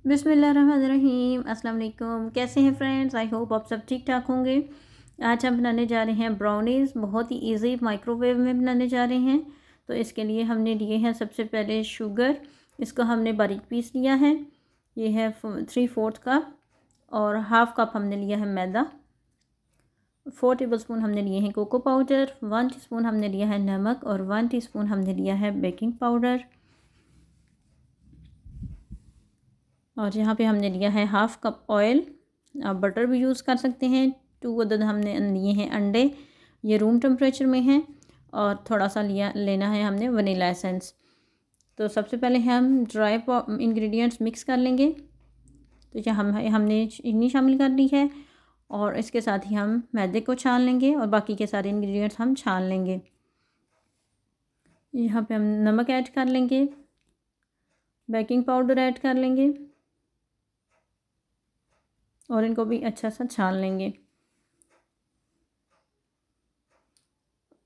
बिस्मिल्लाहिर्रहमानिर्रहीम। अस्सलाम वालेकुम। कैसे हैं फ्रेंड्स? आई होप आप सब ठीक ठाक होंगे। आज हम बनाने जा रहे हैं ब्राउनीज़। बहुत ही इजी माइक्रोवेव में बनाने जा रहे हैं। तो इसके लिए हमने लिए हैं सबसे पहले शुगर। इसको हमने बारीक पीस लिया है। ये है 3/4 कप और हाफ़ कप हमने लिया है मैदा। 4 टेबलस्पून हमने लिए हैं कोको पाउडर। 1 टीस्पून हमने लिया है नमक और 1 टीस्पून हमने लिया है बेकिंग पाउडर। और यहाँ पे हमने लिया है हाफ़ कप ऑयल। आप बटर भी यूज़ कर सकते हैं। 2 अदद हमने लिए हैं अंडे, ये रूम टेम्परेचर में हैं। और थोड़ा सा लेना है हमने वनीला एसेंस। तो सबसे पहले हम ड्राई इंग्रेडिएंट्स मिक्स कर लेंगे। तो यहाँ हमने चीनी शामिल कर ली है और इसके साथ ही हम मैदे को छान लेंगे और बाकी के सारे इंग्रेडिएंट्स हम छान लेंगे। यहाँ पे हम नमक ऐड कर लेंगे, बेकिंग पाउडर ऐड कर लेंगे और इनको भी अच्छा सा छान लेंगे।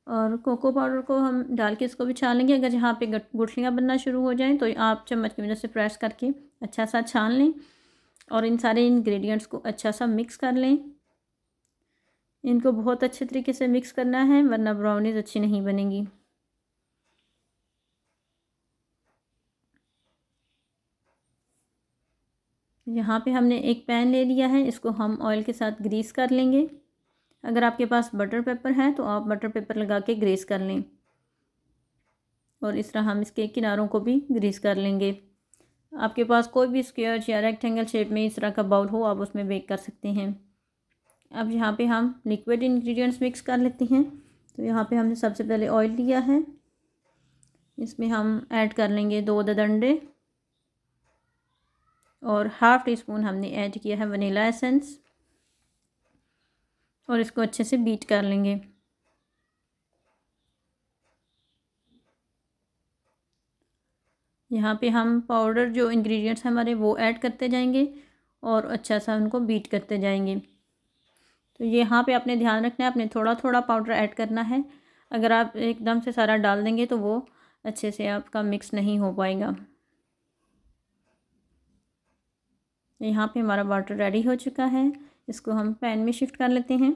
और कोको पाउडर को हम डाल के इसको भी छान लेंगे। अगर यहाँ पे गुठलियाँ बनना शुरू हो जाएं तो आप चम्मच की मदद से प्रेस करके अच्छा सा छान लें और इन सारे इंग्रेडिएंट्स को अच्छा सा मिक्स कर लें। इनको बहुत अच्छे तरीके से मिक्स करना है वरना ब्राउनीज़ अच्छी नहीं बनेंगी। यहाँ पे हमने एक पैन ले लिया है, इसको हम ऑयल के साथ ग्रीस कर लेंगे। अगर आपके पास बटर पेपर है तो आप बटर पेपर लगा के ग्रीस कर लें और इस तरह हम इसके किनारों को भी ग्रीस कर लेंगे। आपके पास कोई भी स्क्वायर या रेक्टेंगल शेप में इस तरह का बाउल हो, आप उसमें बेक कर सकते हैं। अब यहाँ पे हम लिक्विड इंग्रेडिएंट्स मिक्स कर लेते हैं। तो यहाँ पे हमने सबसे पहले ऑयल लिया है, इसमें हम ऐड कर लेंगे 2 अदद अंडे और हाफ़ टी स्पून हमने ऐड किया है वनीला एसेंस और इसको अच्छे से बीट कर लेंगे। यहाँ पे हम पाउडर जो इंग्रेडिएंट्स हमारे वो ऐड करते जाएंगे और अच्छा सा उनको बीट करते जाएंगे। तो यहाँ पे आपने ध्यान रखना है, आपने थोड़ा थोड़ा पाउडर ऐड करना है। अगर आप एकदम से सारा डाल देंगे तो वो अच्छे से आपका मिक्स नहीं हो पाएगा। यहाँ पे हमारा वाटर रेडी हो चुका है, इसको हम पैन में शिफ्ट कर लेते हैं।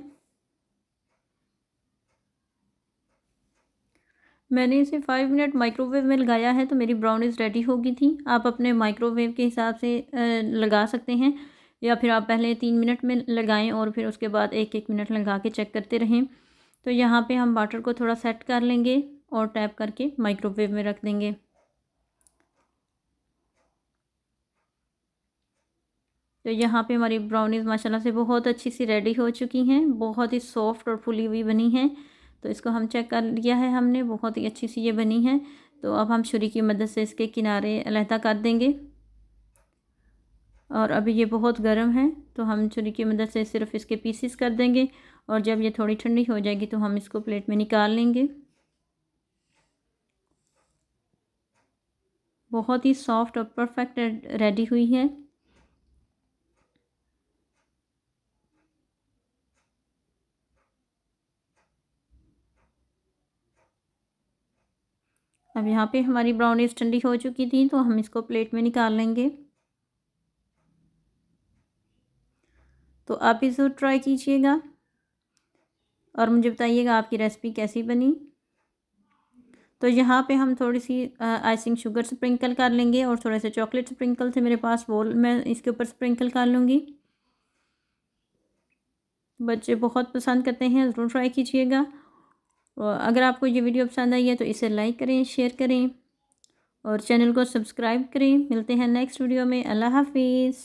मैंने इसे 5 मिनट माइक्रोवेव में लगाया है तो मेरी ब्राउनीज़ रेडी हो गई थी। आप अपने माइक्रोवेव के हिसाब से लगा सकते हैं या फिर आप पहले 3 मिनट में लगाएं और फिर उसके बाद 1-1 मिनट लगा के चेक करते रहें। तो यहाँ पे हम वाटर को थोड़ा सेट कर लेंगे और टैप करके माइक्रोवेव में रख देंगे। तो यहाँ पे हमारी ब्राउनीज़ माशाल्लाह से बहुत अच्छी सी रेडी हो चुकी हैं, बहुत ही सॉफ्ट और फुली हुई बनी हैं। तो इसको हम चेक कर लिया है हमने, बहुत ही अच्छी सी ये बनी है। तो अब हम छुरी की मदद से इसके किनारे अलहदा कर देंगे। और अभी ये बहुत गर्म है तो हम छुरी की मदद से सिर्फ इसके पीसेस कर देंगे और जब ये थोड़ी ठंडी हो जाएगी तो हम इसको प्लेट में निकाल लेंगे। बहुत ही सॉफ्ट और परफेक्ट रेडी हुई है। अब यहाँ पे हमारी ब्राउनीज़ ठंडी हो चुकी थी तो हम इसको प्लेट में निकाल लेंगे। तो आप भी ज़रूर ट्राई कीजिएगा और मुझे बताइएगा आपकी रेसिपी कैसी बनी। तो यहाँ पे हम थोड़ी सी आइसिंग शुगर स्प्रिंकल कर लेंगे और थोड़े से चॉकलेट स्प्रिंकल थे मेरे पास, वो मैं इसके ऊपर स्प्रिंकल कर लूँगी। बच्चे बहुत पसंद करते हैं, ज़रूर ट्राई कीजिएगा। और अगर आपको ये वीडियो पसंद आई है तो इसे लाइक करें, शेयर करें और चैनल को सब्सक्राइब करें। मिलते हैं नेक्स्ट वीडियो में। अल्लाह हाफिज़।